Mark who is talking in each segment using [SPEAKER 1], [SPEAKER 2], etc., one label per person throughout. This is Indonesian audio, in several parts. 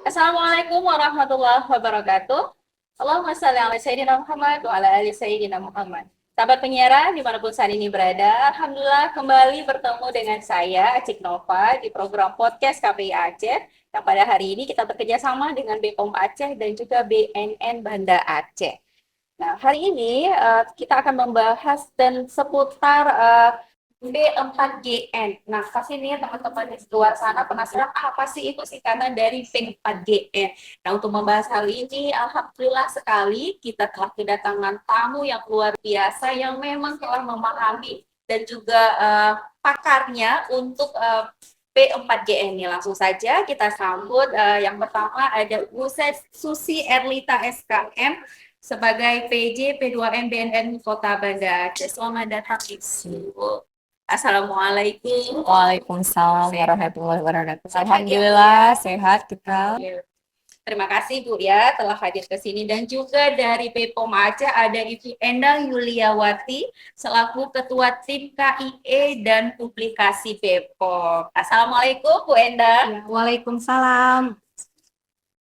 [SPEAKER 1] Assalamualaikum warahmatullahi wabarakatuh. Allahumma shalli ala Sayyidina Muhammad wa ala ali Sayyidina Muhammad. Sahabat penyiaran dimanapun saat ini berada, Alhamdulillah kembali bertemu dengan saya, Acik Nova, di program podcast KPI Aceh, yang pada hari ini kita bekerja sama dengan BPOM Aceh dan juga BNN Banda Aceh. Nah, hari ini kita akan membahas dan seputar B4GN. Nah, pasti nih teman-teman di luar sana penasaran apa sih itu singkatan dari B4GN. Nah, untuk membahas hal ini, alhamdulillah sekali kita telah kedatangan tamu yang luar biasa yang memang telah memahami dan juga pakarnya untuk B4GN ini. Langsung saja kita sambut yang pertama ada Bu Susi Erlita SKM sebagai PJ P2M BNN Kota Banda Aceh. Selamat datang Ibu. Assalamualaikum.
[SPEAKER 2] Waalaikumsalam
[SPEAKER 1] Sehat.
[SPEAKER 2] warahmatullahi wabarakatuh.
[SPEAKER 1] Sehat ya, Bu,
[SPEAKER 2] Alhamdulillah
[SPEAKER 1] ya.
[SPEAKER 2] sehat kita.
[SPEAKER 1] Terima kasih Bu ya telah hadir ke sini dan juga dari BPOM Aceh ada Ibu Endang Yuliawati selaku Ketua Tim KIE dan Publikasi BPOM. Assalamualaikum Bu Endang.
[SPEAKER 2] Waalaikumsalam.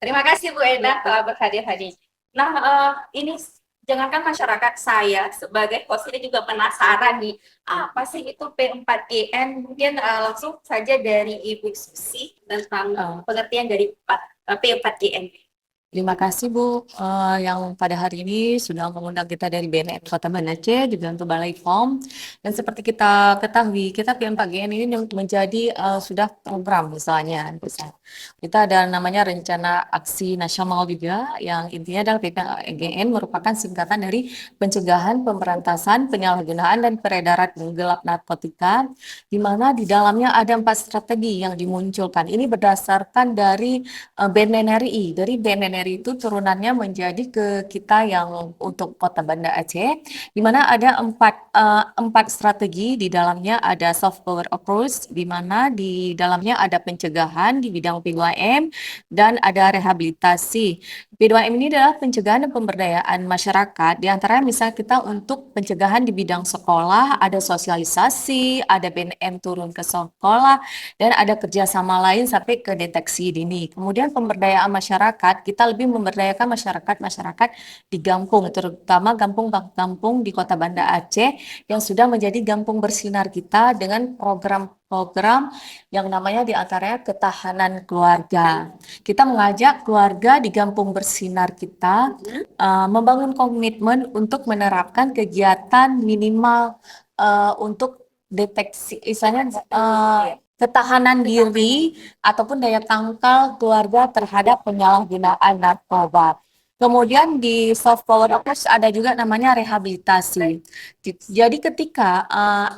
[SPEAKER 1] Terima kasih Bu Endang telah berhadir-hadir. Nah, ini jangankan masyarakat, saya sebagai host ini juga penasaran nih, apa sih itu P4GN? Mungkin langsung saja dari Ibu Susi tentang pengertian dari P4GN.
[SPEAKER 2] Terima kasih Bu yang pada hari ini sudah mengundang kita dari BNN Kota Banda Aceh juga untuk Balai POM. Dan seperti kita ketahui, kita PM4GN ini menjadi sudah program misalnya. Kita ada namanya rencana aksi nasional juga yang intinya adalah PM4GN merupakan singkatan dari pencegahan, pemberantasan, penyalahgunaan dan peredaran gelap narkotika, di mana di dalamnya ada 4 strategi yang dimunculkan. Ini berdasarkan dari BNN RI. Dari BNN RI itu turunannya menjadi ke kita yang untuk Kota Banda Aceh, di mana ada empat strategi. Di dalamnya ada soft power approach, di mana di dalamnya ada pencegahan di bidang P2M dan ada rehabilitasi. P2M ini adalah pencegahan dan pemberdayaan masyarakat. Di antara misalnya kita untuk pencegahan di bidang sekolah, ada sosialisasi, ada BNN turun ke sekolah, dan ada kerjasama lain sampai ke deteksi dini. Kemudian pemberdayaan masyarakat, kita lebih memberdayakan masyarakat di kampung, terutama kampung-kampung di Kota Banda Aceh yang sudah menjadi kampung bersinar kita dengan program-program yang namanya diantaranya ketahanan keluarga. Kita mengajak keluarga di kampung bersinar kita membangun komitmen untuk menerapkan kegiatan minimal untuk deteksi, misalnya ketahanan diri ataupun daya tangkal keluarga terhadap penyalahgunaan narkoba. Kemudian di soft power approach ada juga namanya rehabilitasi. Jadi ketika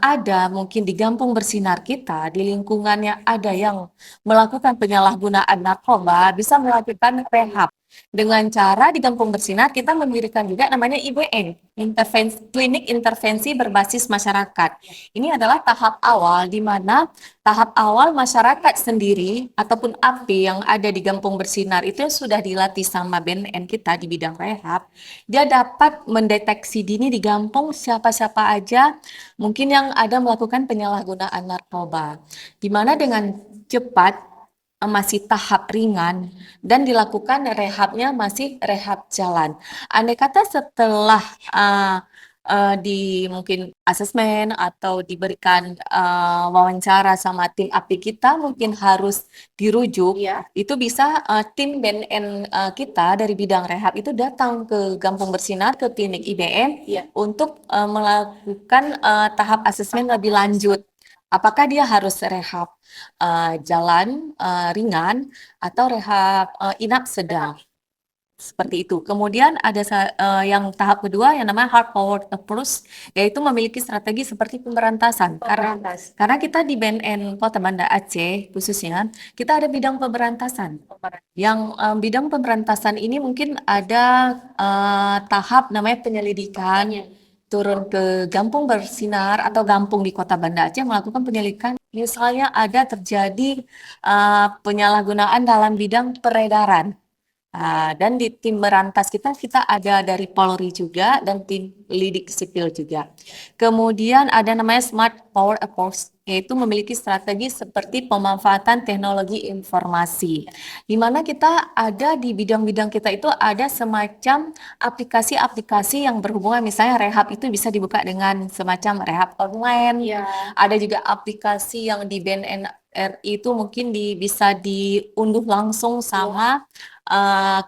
[SPEAKER 2] ada mungkin di kampung bersinar kita, di lingkungannya ada yang melakukan penyalahgunaan narkoba, bisa melakukan rehab. Dengan cara di kampung bersinar kita mendirikan juga namanya IBN, klinik intervensi berbasis masyarakat. Ini adalah tahap awal di mana tahap awal masyarakat sendiri ataupun API yang ada di Kampung Bersinar itu sudah dilatih sama BNN kita di bidang rehab. Dia dapat mendeteksi dini di kampung siapa-siapa aja mungkin yang ada melakukan penyalahgunaan narkoba. Di mana dengan cepat masih tahap ringan dan dilakukan rehabnya masih rehab jalan. Andai kata setelah di mungkin asesmen atau diberikan wawancara sama tim API kita mungkin harus dirujuk, itu bisa tim BNN kita dari bidang rehab itu datang ke Kampung Bersinar, ke klinik IBM untuk melakukan tahap asesmen lebih lanjut. Apakah dia harus rehab jalan ringan atau rehab inap sedang? Seperti itu. Kemudian ada yang tahap kedua yang namanya hard power approach, yaitu memiliki strategi seperti pemberantasan. Karena kita di BNN Kota Banda Aceh khususnya, kita ada bidang pemberantasan. Yang bidang pemberantasan ini mungkin ada tahap namanya penyelidikan, turun ke Kampung Bersinar atau kampung di Kota Banda Aceh melakukan penyelidikan. Misalnya ada terjadi penyalahgunaan dalam bidang peredaran. Dan di tim berantas kita ada dari Polri juga dan tim lidik sipil juga. Kemudian ada namanya Smart Power Approach, yaitu memiliki strategi seperti pemanfaatan teknologi informasi. Di mana kita ada di bidang-bidang kita itu ada semacam aplikasi-aplikasi yang berhubungan, misalnya rehab itu bisa dibuka dengan semacam rehab online. Ada juga aplikasi yang di BNN RI itu mungkin bisa diunduh langsung sama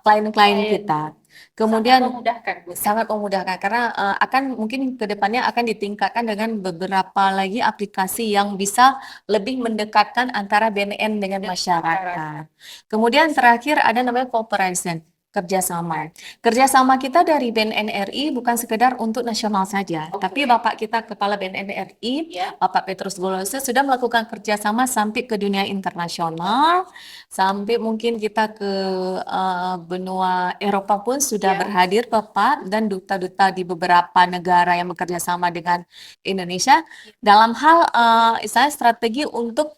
[SPEAKER 2] klien-klien kita. Kemudian
[SPEAKER 1] sangat memudahkan, Bu.
[SPEAKER 2] sangat memudahkan karena akan mungkin ke depannya akan ditingkatkan dengan beberapa lagi aplikasi yang bisa lebih mendekatkan antara BNN dengan masyarakat. Kemudian terakhir ada namanya cooperation, kerjasama. Kerjasama kita dari BNN RI bukan sekedar untuk nasional saja, tapi Bapak kita Kepala BNN RI, Bapak Petrus Golose sudah melakukan kerjasama sampai ke dunia internasional, sampai mungkin kita ke benua Eropa pun sudah berhadir Bapak dan duta-duta di beberapa negara yang bekerja sama dengan Indonesia dalam hal misalnya strategi untuk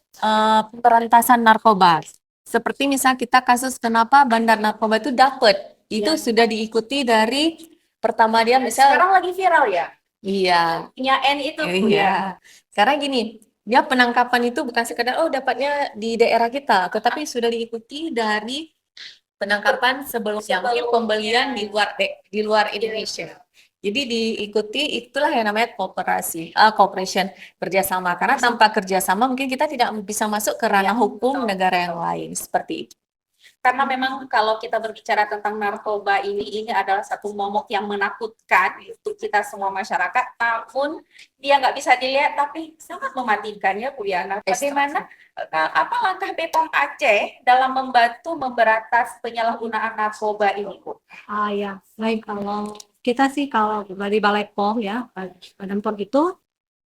[SPEAKER 2] pemberantasan narkoba. Seperti misal kita kasus kenapa bandar narkoba itu dapat, itu sudah diikuti dari pertama dia misal
[SPEAKER 1] Sekarang lagi viral ya,
[SPEAKER 2] iya
[SPEAKER 1] punya N itu, Bu, ya.
[SPEAKER 2] iya. Sekarang gini, dia penangkapan itu bukan sekedar dapatnya di daerah kita, tetapi sudah diikuti dari penangkapan sebelumnya, mungkin pembelian di luar Indonesia. Jadi diikuti itulah yang namanya cooperation, kerjasama. Karena tanpa kerjasama mungkin kita tidak bisa masuk ke ranah hukum negara yang lain seperti itu.
[SPEAKER 1] Karena memang kalau kita berbicara tentang narkoba ini adalah satu momok yang menakutkan untuk kita semua masyarakat, namun dia nggak bisa dilihat tapi sangat mematikan ya Bu ya. Nah, bagaimana apa langkah BPOM Aceh dalam membantu memberantas penyalahgunaan narkoba ini, Bu?
[SPEAKER 3] Ya, baik. Kalau dari Balai POM ya, Badan POM itu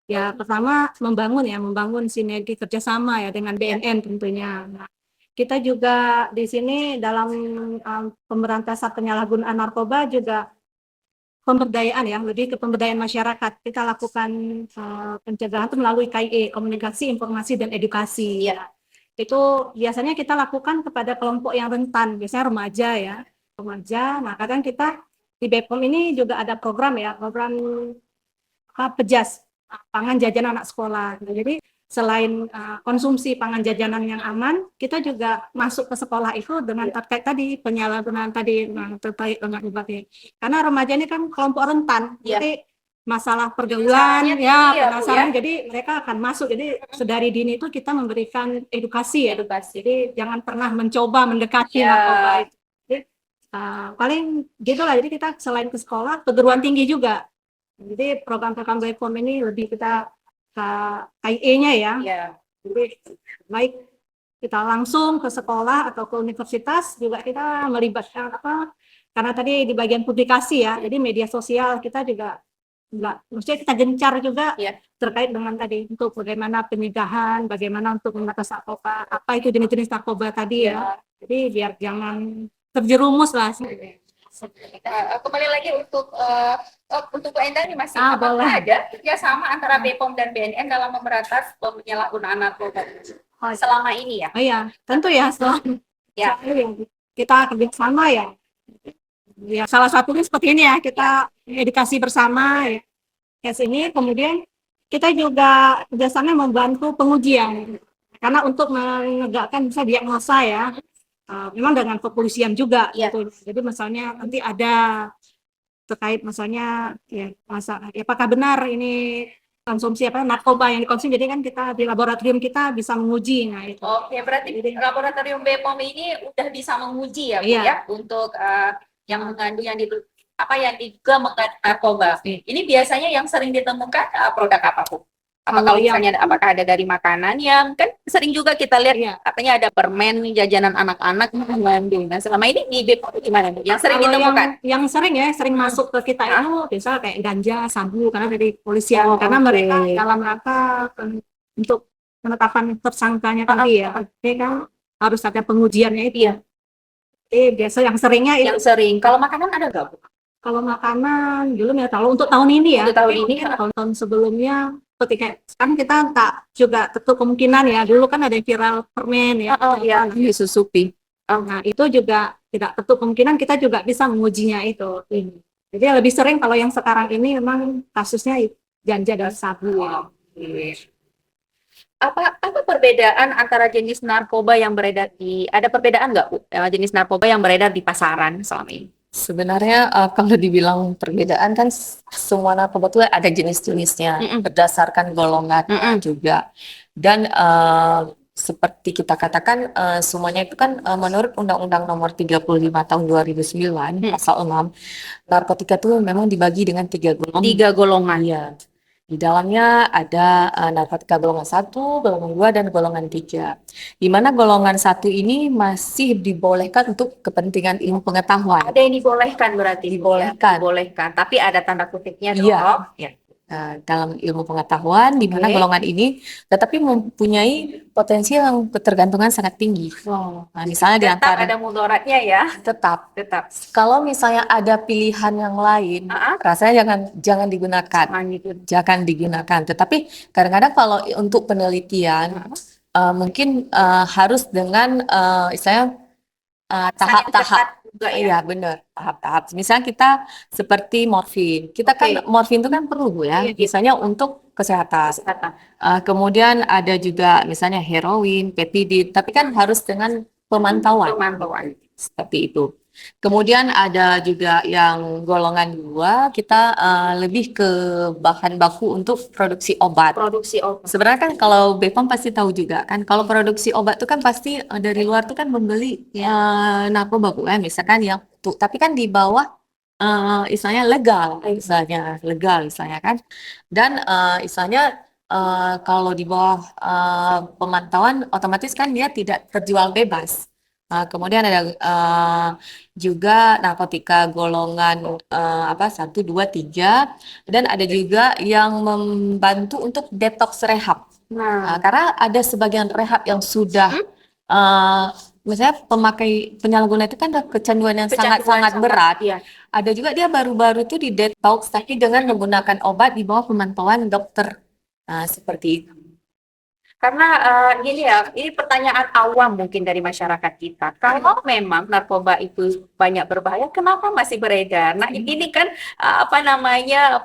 [SPEAKER 3] ya pertama membangun sinergi kerjasama ya dengan BNN tentunya. Nah, kita juga di sini dalam pemberantasan penyalahgunaan narkoba juga pemberdayaan ya, lebih ke pemberdayaan masyarakat. Kita lakukan pencegahan itu melalui KIE, komunikasi, informasi, dan edukasi. Ya. Itu biasanya kita lakukan kepada kelompok yang rentan, biasanya remaja ya, remaja. Nah, kadang kita di BPOM ini juga ada program PEJAS, pangan jajanan anak sekolah. Jadi selain konsumsi pangan jajanan yang aman, kita juga masuk ke sekolah itu dengan terkait tadi penyalahgunaan tadi terkait dengan obatnya. Karena remaja ini kan kelompok rentan, jadi masalah pergaulan penasaran, jadi mereka akan masuk. Jadi sedari dini itu kita memberikan edukasi. Jadi jangan pernah mencoba mendekati narkoba itu. Jadi, paling gitulah. Jadi kita selain ke sekolah, perguruan tinggi juga. Jadi program-program BPOM ini lebih kita ke KIE-nya ya. Jadi baik kita langsung ke sekolah atau ke universitas juga kita melibatkan karena tadi di bagian publikasi ya. Jadi media sosial kita juga maksudnya kita gencar juga terkait dengan tadi untuk bagaimana pencegahan, bagaimana untuk mengatasi narkoba, apa itu jenis-jenis narkoba tadi ya. Jadi biar jangan terjerumus lah.
[SPEAKER 1] Kembali lagi untuk Bu Endang nih masih apakah ada kerjasama antara BPOM dan BNN dalam memberantas penyalahgunaan narkoba selama ini ya?
[SPEAKER 3] Iya, tentu ya. Kita kerjasama ya. Ya salah satunya seperti ini ya, kita edukasi bersama ya. Ini kemudian kita juga kerjasama membantu pengujian karena untuk menegakkan bisa diagnosa ya. Memang dengan kepolisian juga gitu. Jadi misalnya nanti ada terkait misalnya apakah benar ini konsumsi narkoba yang dikonsumsi. Jadi kan kita di laboratorium kita bisa menguji. Nah itu.
[SPEAKER 1] Oke, berarti laboratorium BPOM ini udah bisa menguji ya Bu ya untuk yang mengandung yang diduga mengandung narkoba. Ini biasanya yang sering ditemukan produk apa Bu? Kalau misalnya apakah ada dari makanan yang kan sering juga kita lihat katanya ada permen jajanan anak-anak mengandung. Nah selama ini di BPOM gimana Bu? Yang sering ditemukan?
[SPEAKER 3] Yang sering masuk ke kita itu biasa kayak ganja, sabu karena dari polisian karena mereka dalam rangka untuk penetapan tersangkanya tadi ya. Jadi kan harus ada pengujiannya itu. Biasa yang seringnya itu.
[SPEAKER 1] Yang sering. Kalau makanan ada nggak Bu?
[SPEAKER 3] Kalau makanan belum ya. Kalau untuk tahun ini ya.
[SPEAKER 1] Untuk tahun ini
[SPEAKER 3] tahun sebelumnya ketika kan kita tak juga tentu kemungkinan ya dulu kan ada viral permen ya
[SPEAKER 2] disusupi
[SPEAKER 3] Nah, itu juga tidak tertutup kemungkinan kita juga bisa mengujinya itu. Jadi lebih sering kalau yang sekarang ini memang kasusnya ganja dan sabu ya.
[SPEAKER 1] Apa perbedaan antara jenis narkoba yang beredar ada perbedaan nggak Bu? Jenis narkoba yang beredar di pasaran selama ini?
[SPEAKER 2] Sebenarnya kalau dibilang perbedaan kan semua narkoba itu ada jenis-jenisnya
[SPEAKER 1] Mm-mm.
[SPEAKER 2] berdasarkan golongan
[SPEAKER 1] Mm-mm.
[SPEAKER 2] juga. Dan seperti kita katakan semuanya itu kan menurut Undang-Undang Nomor 35 Tahun 2009 Pasal 6, narkotika itu memang dibagi dengan 3 golongan.
[SPEAKER 1] 3 golongan.
[SPEAKER 2] Iya. Di dalamnya ada narkotika golongan 1, golongan 2, dan golongan 3. Di mana golongan 1 ini masih dibolehkan untuk kepentingan ilmu pengetahuan.
[SPEAKER 1] Ada yang dibolehkan berarti?
[SPEAKER 2] Dibolehkan.
[SPEAKER 1] Dibolehkan, tapi ada tanda kutipnya dong.
[SPEAKER 2] Iya.
[SPEAKER 1] Ya.
[SPEAKER 2] Dalam ilmu pengetahuan, di mana
[SPEAKER 1] Oke.
[SPEAKER 2] golongan ini tetapi mempunyai potensi yang ketergantungan sangat tinggi. Nah, misalnya di
[SPEAKER 1] Tetap
[SPEAKER 2] antara
[SPEAKER 1] ada mudaratnya ya.
[SPEAKER 2] tetap.
[SPEAKER 1] Tetap.
[SPEAKER 2] Kalau misalnya ada pilihan yang lain,
[SPEAKER 1] Ah,
[SPEAKER 2] rasanya jangan digunakan.
[SPEAKER 1] gitu.
[SPEAKER 2] Jangan digunakan. Tetapi kadang-kadang kalau untuk penelitian mungkin harus dengan istilahnya tahap-tahap.
[SPEAKER 1] Juga ya.
[SPEAKER 2] Iya benar, tahap-tahap. Misalnya kita seperti morfin. Kita kan
[SPEAKER 1] Oke.
[SPEAKER 2] morfin itu kan perlu ya,
[SPEAKER 1] Iya.
[SPEAKER 2] misalnya untuk kesehatan.
[SPEAKER 1] Kesehatan.
[SPEAKER 2] Kemudian ada juga misalnya heroin, petidin, tapi kan harus dengan pemantauan.
[SPEAKER 1] Pemantauan.
[SPEAKER 2] Seperti itu. Kemudian ada juga yang golongan 2, kita lebih ke bahan baku untuk produksi obat.
[SPEAKER 1] Produksi obat.
[SPEAKER 2] Sebenarnya kan kalau BPOM pasti tahu juga kan, kalau produksi obat itu kan pasti dari luar tuh kan membeli narkoba Bu, misalkan yang tuh, tapi kan di bawah istilahnya legal kan, dan istilahnya kalau di bawah pemantauan otomatis kan dia tidak terjual bebas. Kemudian ada juga narkotika golongan 1, 2, 3, dan ada juga yang membantu untuk detox rehab.
[SPEAKER 1] Nah,
[SPEAKER 2] Karena ada sebagian rehab yang sudah misalnya penyalahguna itu kan ada kecanduan yang sangat-sangat berat.
[SPEAKER 1] Iya.
[SPEAKER 2] Ada juga dia baru-baru itu di detox tapi dengan menggunakan obat di bawah pemantauan dokter. Seperti itu.
[SPEAKER 1] Karena gini ya, ini pertanyaan awam mungkin dari masyarakat kita. Kalau memang narkoba itu banyak berbahaya, kenapa masih beredar? Nah, ini kan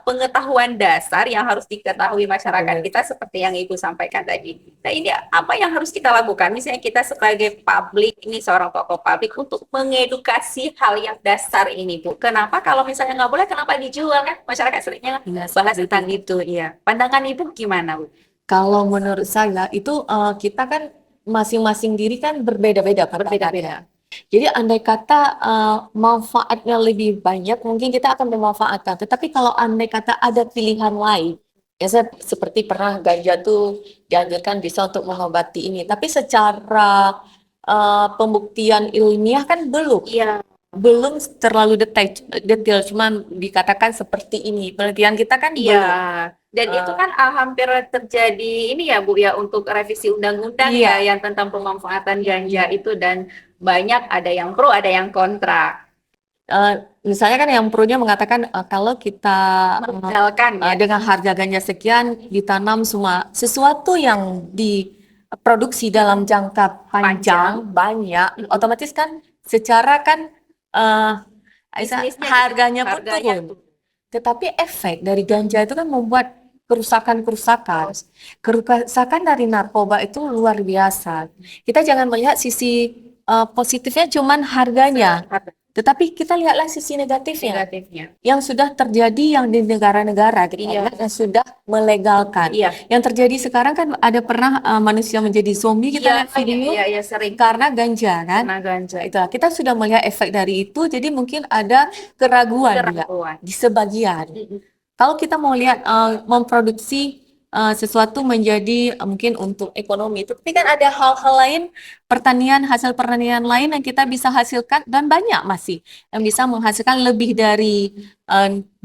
[SPEAKER 1] pengetahuan dasar yang harus diketahui masyarakat kita seperti yang Ibu sampaikan tadi. Nah, ini apa yang harus kita lakukan? Misalnya kita sebagai publik, ini seorang tokoh publik untuk mengedukasi hal yang dasar ini, Bu. Kenapa kalau misalnya nggak boleh, kenapa dijual kan? Masyarakat seringnya bahas tentang itu, iya. Pandangan Ibu gimana, Bu?
[SPEAKER 2] Kalau menurut saya itu kita kan masing-masing diri kan berbeda-beda pandangannya. Jadi andai kata manfaatnya lebih banyak, mungkin kita akan memanfaatkan. Tetapi kalau andai kata ada pilihan lain, ya seperti pernah ganja tuh dianjurkan bisa untuk mengobati ini. Tapi secara pembuktian ilmiah kan belum.
[SPEAKER 1] Iya.
[SPEAKER 2] Belum terlalu detail, cuma dikatakan seperti ini. Penelitian kita kan belum.
[SPEAKER 1] Iya. Dan itu kan hampir terjadi ini ya Bu ya, untuk revisi undang-undang
[SPEAKER 2] Iya.
[SPEAKER 1] ya yang tentang pemanfaatan ganja itu, dan banyak ada yang pro ada yang kontra.
[SPEAKER 2] Misalnya kan yang pro-nya mengatakan kalau kita
[SPEAKER 1] Melegalkan ya.
[SPEAKER 2] dengan harga ganja sekian ditanam semua sesuatu yang diproduksi dalam jangka panjang banyak, otomatis kan secara kan
[SPEAKER 1] Bisnisnya
[SPEAKER 2] harganya pun
[SPEAKER 1] harganya
[SPEAKER 2] turun. Tetapi efek dari ganja itu kan membuat kerusakan-kerusakan. Kerusakan dari narkoba itu luar biasa. Kita jangan melihat sisi positifnya cuman harganya, tetapi kita lihatlah sisi negatifnya yang sudah terjadi yang di negara-negara gitu,
[SPEAKER 1] Iya.
[SPEAKER 2] yang sudah melegalkan.
[SPEAKER 1] Iya.
[SPEAKER 2] Yang terjadi sekarang kan ada pernah manusia menjadi zombie, kita lihat video
[SPEAKER 1] Iya, sering
[SPEAKER 2] karena ganja kan.
[SPEAKER 1] kena ganja.
[SPEAKER 2] Itulah, kita sudah melihat efek dari itu, jadi mungkin ada keraguan juga
[SPEAKER 1] Keraguan.
[SPEAKER 2] di sebagian. Kalau kita mau lihat memproduksi sesuatu menjadi mungkin untuk ekonomi, tapi kan ada hal-hal lain, hasil pertanian lain yang kita bisa hasilkan, dan banyak masih yang bisa menghasilkan lebih dari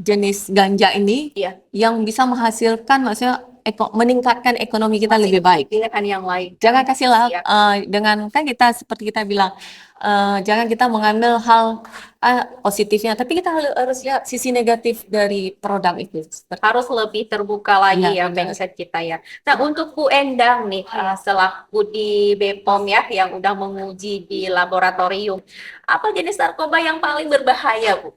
[SPEAKER 2] jenis ganja ini,
[SPEAKER 1] Iya.
[SPEAKER 2] yang bisa menghasilkan maksudnya meningkatkan ekonomi kita lebih baik.
[SPEAKER 1] Pilihan yang lain.
[SPEAKER 2] Jangan kasihlah
[SPEAKER 1] Siap.
[SPEAKER 2] dengan kan kita seperti kita bilang jangan kita mengambil hal positifnya, tapi kita harus lihat sisi negatif dari produk itu.
[SPEAKER 1] Harus lebih terbuka lagi
[SPEAKER 2] Iya,
[SPEAKER 1] ya
[SPEAKER 2] benar.
[SPEAKER 1] mindset kita ya. Nah, untuk Bu Endang nih, selaku di BPOM ya yang udah menguji di laboratorium, apa jenis narkoba yang paling berbahaya, Bu?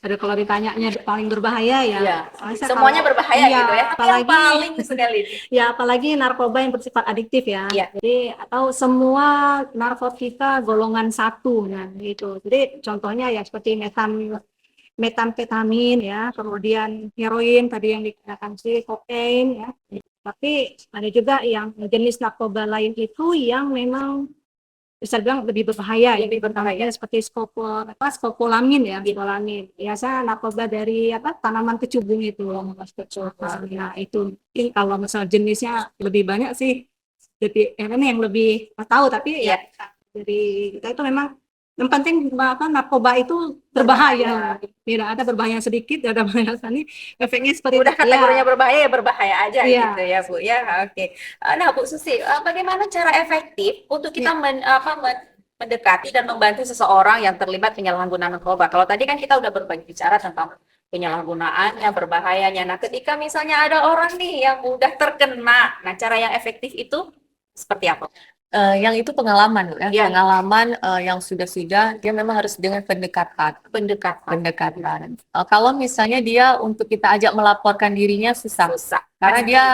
[SPEAKER 3] Aduh, kalau ditanyanya paling berbahaya ya.
[SPEAKER 1] Iya.
[SPEAKER 3] Saya
[SPEAKER 1] Semuanya
[SPEAKER 3] kalau-
[SPEAKER 1] berbahaya
[SPEAKER 3] iya,
[SPEAKER 1] gitu ya. Tapi yang paling sekali nih.
[SPEAKER 3] ya apalagi narkoba yang bersifat adiktif ya.
[SPEAKER 1] Iya.
[SPEAKER 3] Jadi atau semua narkotika golongan 1 nah gitu. Jadi contohnya ya seperti metamfetamin ya, kemudian heroin tadi yang dikatakan sih, kokain ya. Tapi ada juga yang jenis narkoba lain itu yang memang bisa bilang lebih berbahaya, lebih berbahaya seperti skopolamin ya, skopolamin. Biasa narkoba dari tanaman kecubung itu, nah itu mungkin kalau misal jenisnya lebih banyak sih, jadi ini yang lebih tahu tapi ya dari kita itu memang yang penting narkoba itu berbahaya, tidak ada berbahaya sedikit, tidak ada berbahaya sekali, efeknya seperti
[SPEAKER 1] Udah
[SPEAKER 3] itu.
[SPEAKER 1] kategorinya berbahaya ya berbahaya aja
[SPEAKER 3] Iya.
[SPEAKER 1] gitu ya Bu ya. Oke. Nah Bu Susi, bagaimana cara efektif untuk kita mendekati dan membantu seseorang yang terlibat penyalahgunaan narkoba? Kalau tadi kan kita udah berbicara tentang penyalahgunaannya, berbahayanya. Nah, ketika misalnya ada orang nih yang udah terkena, nah cara yang efektif itu seperti apa?
[SPEAKER 2] Yang itu pengalaman ya,
[SPEAKER 1] Iya.
[SPEAKER 2] pengalaman yang sudah dia memang harus dengan pendekatan. Kalau misalnya dia untuk kita ajak melaporkan dirinya susah. Karena dia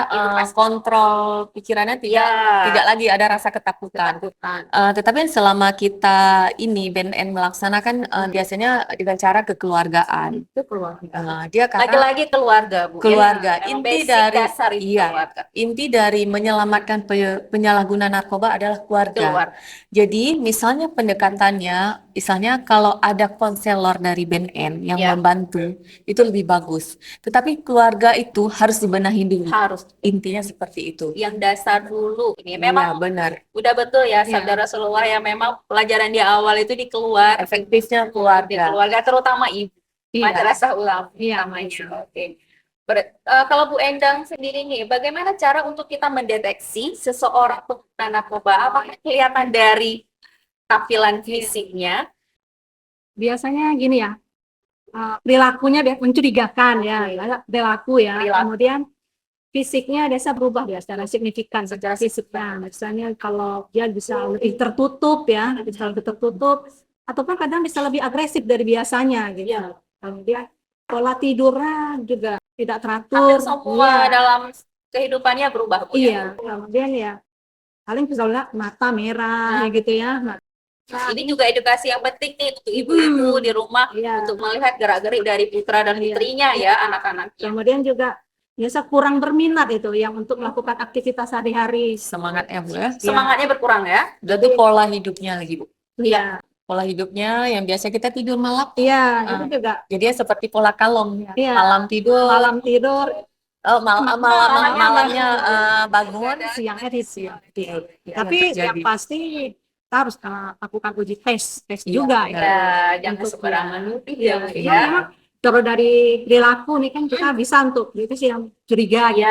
[SPEAKER 2] kontrol pikirannya tidak lagi ada rasa ketakutan. Tetapi selama kita ini BNN melaksanakan biasanya dengan cara kekeluargaan. Dia karena
[SPEAKER 1] Lagi-lagi keluarga Bu.
[SPEAKER 2] keluarga.
[SPEAKER 1] Ya,
[SPEAKER 2] Inti
[SPEAKER 1] basic
[SPEAKER 2] dari
[SPEAKER 1] dasar itu keluarga.
[SPEAKER 2] inti dari menyelamatkan penyalahguna narkoba adalah keluarga. Jadi misalnya pendekatannya, misalnya kalau ada konselor dari BNN yang membantu, itu lebih bagus. Tetapi keluarga itu harus dibenahi dulu.
[SPEAKER 1] Harus.
[SPEAKER 2] Intinya seperti itu.
[SPEAKER 1] Yang dasar dulu. Ini memang
[SPEAKER 2] benar.
[SPEAKER 1] udah betul ya, sabda Rasulullah yang memang pelajaran di awal itu di keluarga.
[SPEAKER 2] Efektifnya
[SPEAKER 1] Di
[SPEAKER 2] keluarga.
[SPEAKER 1] keluarga, terutama ibu.
[SPEAKER 3] Iya.
[SPEAKER 1] Madrasah ulama.
[SPEAKER 3] Iya.
[SPEAKER 1] Namanya. Oke. Kalau Bu Endang sendiri nih, bagaimana cara untuk kita mendeteksi seseorang pengguna narkoba? Apakah kelihatan dari tampilan fisiknya?
[SPEAKER 3] Biasanya gini ya, perilakunya mencurigakan ya, perilaku ya. Kemudian fisiknya biasa berubah ya secara signifikan, secara fisiknya. Misalnya kalau dia bisa lebih tertutup ya, ataupun kadang bisa lebih agresif dari biasanya gitu. Kemudian pola tidurnya juga tidak teratur.
[SPEAKER 1] Hampir semua dalam kehidupannya berubah, Bu.
[SPEAKER 3] Iya, kemudian ya paling bisa lihat mata merah gitu ya.
[SPEAKER 1] Ini juga edukasi yang penting nih untuk ibu-ibu di rumah untuk melihat gerak-gerik dari putra dan putrinya ya, anak-anaknya.
[SPEAKER 3] Kemudian juga biasa kurang berminat itu yang untuk melakukan aktivitas sehari-hari.
[SPEAKER 2] Semangatnya Bu ya.
[SPEAKER 1] Semangatnya berkurang ya.
[SPEAKER 2] Dan itu pola hidupnya lagi Bu.
[SPEAKER 3] Iya.
[SPEAKER 2] Pola hidupnya yang biasa kita tidur malam.
[SPEAKER 3] Iya, itu juga.
[SPEAKER 2] Jadi seperti pola kalong.
[SPEAKER 3] Iya.
[SPEAKER 2] Malam tidur. Malamnya bangun,
[SPEAKER 3] siangnya tidur. Tapi yang pasti kita harus lakukan uji tes juga
[SPEAKER 1] ya. Jangan sembarangan nuduh ya.
[SPEAKER 3] Memang kalau dari perilaku nih kan kita bisa untuk itu sih yang curiga gitu.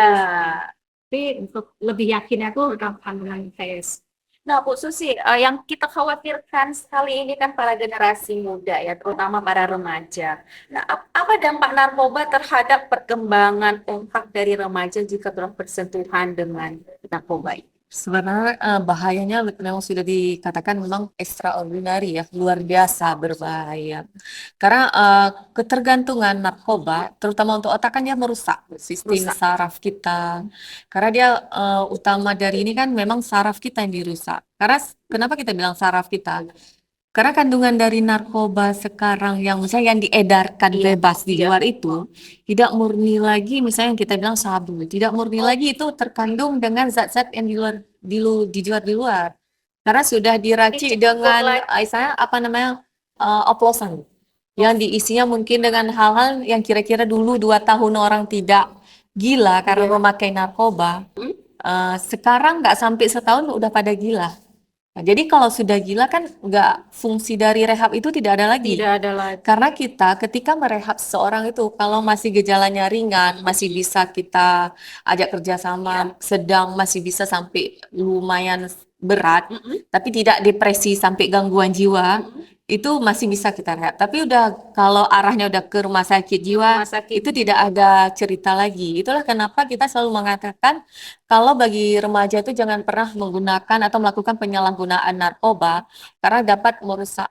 [SPEAKER 3] Tapi untuk lebih yakinnya tuh gampang dengan tes.
[SPEAKER 1] Nah, Bu Susi, yang kita khawatirkan sekali ini kan para generasi muda ya, terutama para remaja. Nah, apa dampak narkoba terhadap perkembangan otak dari remaja jika telah bersentuhan dengan narkoba ini?
[SPEAKER 2] Sebenarnya bahayanya memang sudah dikatakan memang extraordinary ya, luar biasa berbahaya. Karena ketergantungan narkoba, terutama untuk otak kan dia merusak sistem saraf kita. Karena dia utama dari ini kan memang saraf kita yang dirusak. Karena kenapa kita bilang saraf kita? Karena kandungan dari narkoba sekarang yang misalnya yang diedarkan bebas di luar itu tidak murni lagi, misalnya yang kita bilang sabu, tidak murni lagi itu terkandung dengan zat-zat yang dijual di luar. Karena sudah diracik dengan misalnya oplosan yang diisinya mungkin dengan hal-hal yang kira-kira dulu 2 tahun orang tidak gila karena memakai narkoba. Sekarang nggak sampai setahun udah pada gila. Nah, jadi kalau sudah gila kan nggak, fungsi dari rehab itu tidak ada lagi.
[SPEAKER 1] Tidak ada lagi.
[SPEAKER 2] Karena kita ketika merehab seseorang itu, kalau masih gejalanya ringan, masih bisa kita ajak kerjasama, sedang masih bisa sampai lumayan berat, tapi tidak depresi sampai gangguan jiwa, itu masih bisa kita rehab. Tapi udah kalau arahnya udah ke rumah sakit jiwa,
[SPEAKER 1] Rumah sakit.
[SPEAKER 2] itu tidak ada cerita lagi. Itulah kenapa kita selalu mengatakan kalau bagi remaja itu jangan pernah menggunakan atau melakukan penyalahgunaan narkoba karena dapat merusak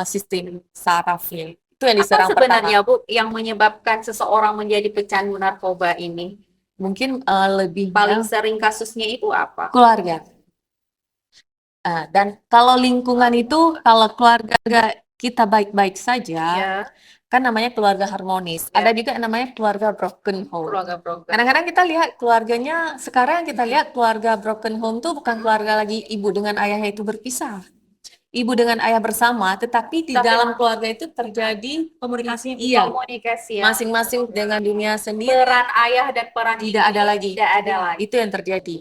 [SPEAKER 2] sistem sarafnya. Itu yang
[SPEAKER 1] Apa
[SPEAKER 2] diserang
[SPEAKER 1] sebenarnya
[SPEAKER 2] pertama.
[SPEAKER 1] Bu yang menyebabkan seseorang menjadi pecandu narkoba ini?
[SPEAKER 2] Mungkin lebih
[SPEAKER 1] Paling sering kasusnya itu apa?
[SPEAKER 2] keluarga. Dan kalau lingkungan itu, kalau keluarga kita baik-baik saja,
[SPEAKER 1] Ya,
[SPEAKER 2] kan namanya keluarga harmonis.
[SPEAKER 1] Ya.
[SPEAKER 2] Ada juga yang namanya keluarga broken home.
[SPEAKER 1] keluarga broken.
[SPEAKER 2] Kadang-kadang kita lihat keluarganya, sekarang kita lihat keluarga broken home tuh bukan keluarga lagi ibu dengan ayahnya itu berpisah. Ibu dengan ayah bersama, tetapi di
[SPEAKER 1] Tapi
[SPEAKER 2] dalam keluarga itu terjadi
[SPEAKER 3] Komunikasinya
[SPEAKER 2] iya,
[SPEAKER 1] komunikasi ya.
[SPEAKER 2] masing-masing dengan dunia sendiri,
[SPEAKER 1] Peran ayah dan peran
[SPEAKER 2] tidak
[SPEAKER 1] ibu
[SPEAKER 2] ada lagi.
[SPEAKER 1] tidak ada lagi.
[SPEAKER 2] Itu yang terjadi.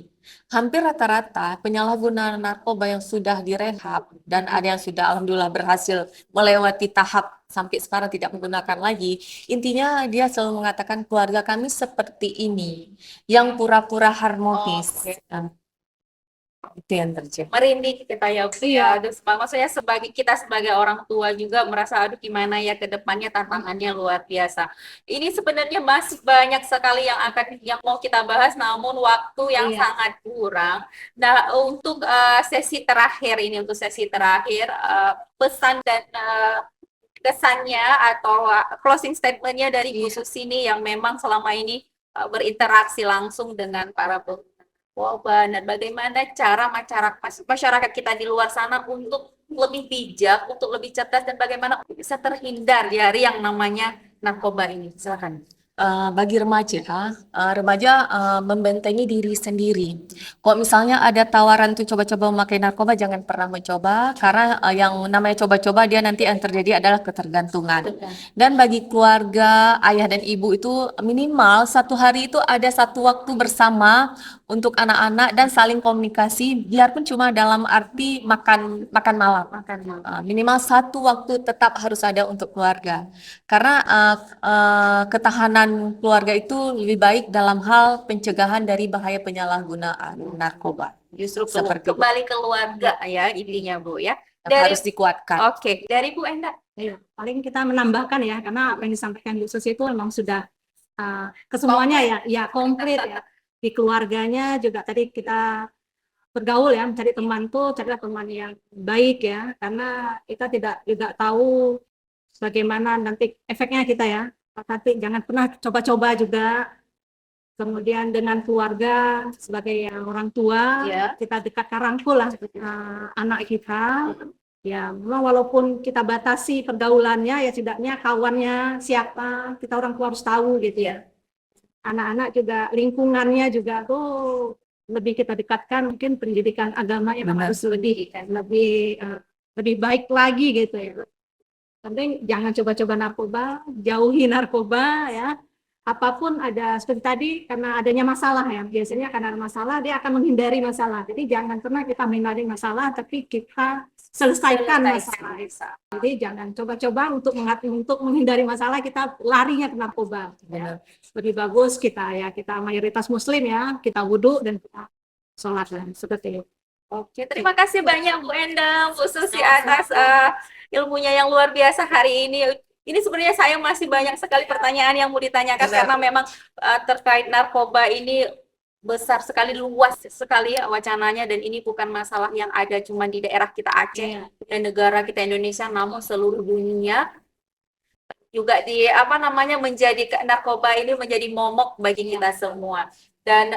[SPEAKER 2] Hampir rata-rata penyalahgunaan narkoba yang sudah direhab dan ada yang sudah alhamdulillah berhasil melewati tahap sampai sekarang tidak menggunakan lagi. Intinya dia selalu mengatakan keluarga kami seperti ini, yang pura-pura harmonis.
[SPEAKER 1] Oke.
[SPEAKER 2] Itu yang terjadi.
[SPEAKER 1] Merinding kita ya Bu.
[SPEAKER 3] Iya.
[SPEAKER 1] Aduh, maksudnya kita sebagai orang tua juga merasa aduh gimana ya ke depannya, tantangannya luar biasa. Ini sebenarnya masih banyak sekali yang mau kita bahas, namun waktu yang
[SPEAKER 3] Iya.
[SPEAKER 1] sangat kurang. Nah, untuk sesi terakhir ini, pesan dan kesannya atau closing statementnya dari Bu Susi ini yang memang selama ini berinteraksi langsung dengan para narkoba, dan bagaimana cara masyarakat kita di luar sana untuk lebih bijak, untuk lebih cerdas, dan bagaimana bisa terhindar dari yang namanya narkoba ini. Silakan.
[SPEAKER 2] Bagi remaja membentengi diri sendiri. Kalau misalnya ada tawaran tuh coba-coba memakai narkoba, jangan pernah mencoba karena yang namanya coba-coba dia nanti yang terjadi adalah ketergantungan. Dan bagi keluarga ayah dan ibu itu minimal satu hari itu ada satu waktu bersama untuk anak-anak dan saling komunikasi, biarpun cuma dalam arti makan malam. Minimal satu waktu tetap harus ada untuk keluarga. Karena ketahanan keluarga itu lebih baik dalam hal pencegahan dari bahaya penyalahgunaan narkoba.
[SPEAKER 1] Justru
[SPEAKER 2] Seperti
[SPEAKER 1] kembali keluarga ya intinya Bu ya.
[SPEAKER 2] yang harus dikuatkan.
[SPEAKER 1] Oke, dari Bu Enda.
[SPEAKER 3] Iya, paling kita menambahkan ya, karena apa yang disampaikan Bu Susi itu memang sudah kesemuanya ya komplit ya. Di keluarganya juga tadi kita bergaul ya, mencari teman tuh carilah teman yang baik ya, karena kita tidak juga tahu bagaimana nanti efeknya kita ya. Tapi jangan pernah coba-coba juga. Kemudian dengan keluarga sebagai orang tua,
[SPEAKER 1] Ya.
[SPEAKER 3] kita dekat rangkul lah anak kita. Ya, memang walaupun kita batasi pergaulannya, ya setidaknya kawannya siapa, kita orang tua harus tahu gitu ya. Anak-anak juga lingkungannya juga tuh lebih kita dekatkan, mungkin pendidikan agama yang
[SPEAKER 2] Benar.
[SPEAKER 3] harus lebih baik lagi gitu ya. Penting jangan coba-coba narkoba, jauhi narkoba ya. Apapun ada seperti tadi, karena adanya masalah ya, biasanya karena ada masalah dia akan menghindari masalah. Jadi jangan pernah kita menghindari masalah, tapi kita selesaikan masalah. Jadi jangan coba-coba untuk menghindari masalah kita larinya ke narkoba.
[SPEAKER 2] Benar.
[SPEAKER 3] Lebih bagus kita mayoritas muslim ya, kita wudhu dan kita sholat dan seperti itu.
[SPEAKER 1] Oke, terima kasih banyak Bu Enda, Bu Susi atas ilmunya yang luar biasa hari ini. Ini sebenarnya saya masih banyak sekali pertanyaan yang mau ditanyakan karena memang terkait narkoba ini besar sekali, luas sekali ya wacananya, dan ini bukan masalah yang ada cuma di daerah kita Aceh dan negara kita Indonesia, namun seluruh dunia juga menjadi narkoba ini menjadi momok bagi kita semua. Dan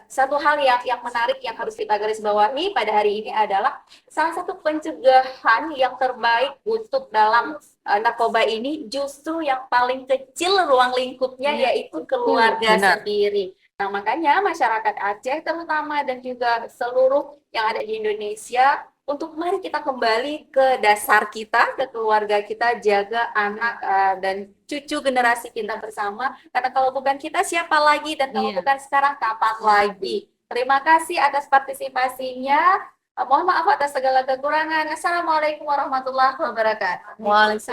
[SPEAKER 1] satu hal yang menarik yang harus kita garis bawahi pada hari ini adalah salah satu pencegahan yang terbaik untuk dalam narkoba ini justru yang paling kecil ruang lingkupnya yaitu keluarga sendiri. Nah, makanya masyarakat Aceh terutama dan juga seluruh yang ada di Indonesia, untuk mari kita kembali ke dasar kita, ke keluarga kita, jaga anak dan cucu generasi kita bersama. Karena kalau bukan kita, siapa lagi? Dan kalau bukan sekarang, kapan lagi? Terima kasih atas partisipasinya. Mohon maaf atas segala kekurangan. Assalamualaikum warahmatullahi wabarakatuh.
[SPEAKER 2] Waalaikumsalam.